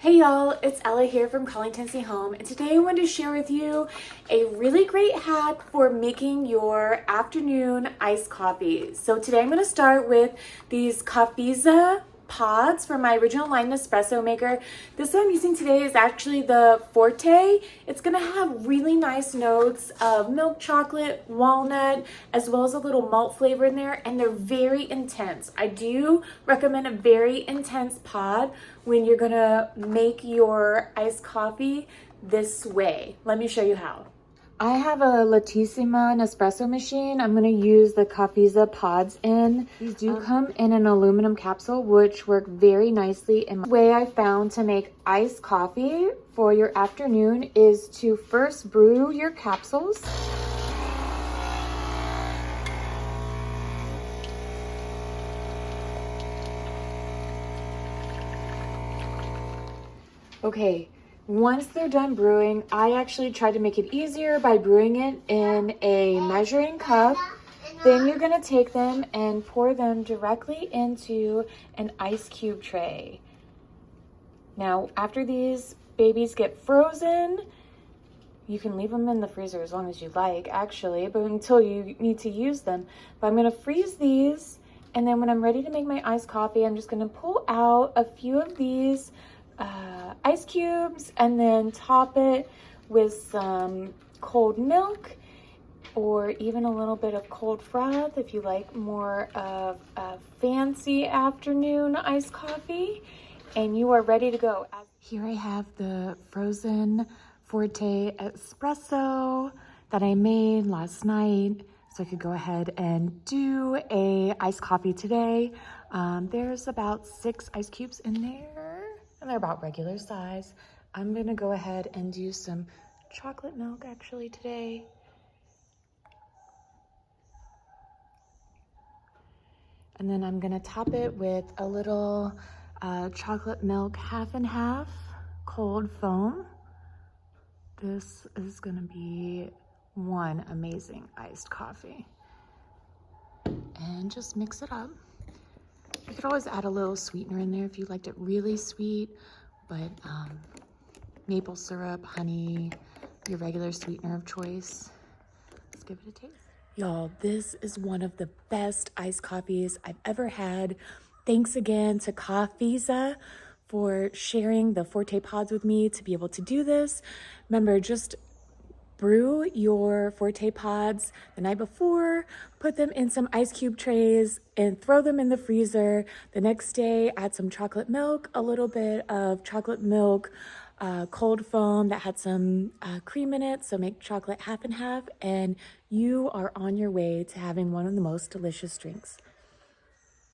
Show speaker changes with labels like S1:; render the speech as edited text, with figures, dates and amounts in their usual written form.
S1: Hey y'all, it's Ella here from Calling Tennessee Home, and today I wanted to share with you a really great hack for making your afternoon iced coffee. So today I'm going to start with these Coffeeza pods from my original line Nespresso maker. This one I'm using today is actually the Forte. It's going to have really nice notes of milk chocolate, walnut, as well as a little malt flavor in there, and they're very intense. I do recommend a very intense pod when you're gonna make your iced coffee this way. Let me show you how. I have a Latissima Nespresso machine. I'm gonna use the Coffeeza pods in. These do come in an aluminum capsule, which work very nicely. And the way I found to make iced coffee for your afternoon is to first brew your capsules. Okay, once they're done brewing, I actually try to make it easier by brewing it in a measuring cup. Then you're gonna take them and pour them directly into an ice cube tray. Now, after these babies get frozen, you can leave them in the freezer as long as you like, actually, but until you need to use them. But I'm gonna freeze these, and then when I'm ready to make my iced coffee, I'm just gonna pull out a few of these ice cubes and then top it with some cold milk or even a little bit of cold froth if you like more of a fancy afternoon iced coffee, and you are ready to go. Here I have the frozen Forte Espresso that I made last night so I could go ahead and do a iced coffee today. There's about 6 ice cubes in there, and they're about regular size. I'm gonna go ahead and do some chocolate milk actually today. And then I'm gonna top it with a little chocolate milk half and half cold foam. This is gonna be one amazing iced coffee. And just mix it up. You could always add a little sweetener in there if you liked it really sweet, but maple syrup, honey, your regular sweetener of choice. Let's give it a taste. Y'all, this is one of the best iced coffees I've ever had. Thanks again to Coffeeza for sharing the Forte pods with me to be able to do this. Remember, just brew your Forte pods the night before, put them in some ice cube trays and throw them in the freezer. The next day, add some chocolate milk, a little bit of chocolate milk, cold foam that had some cream in it, so make chocolate half and half, and you are on your way to having one of the most delicious drinks.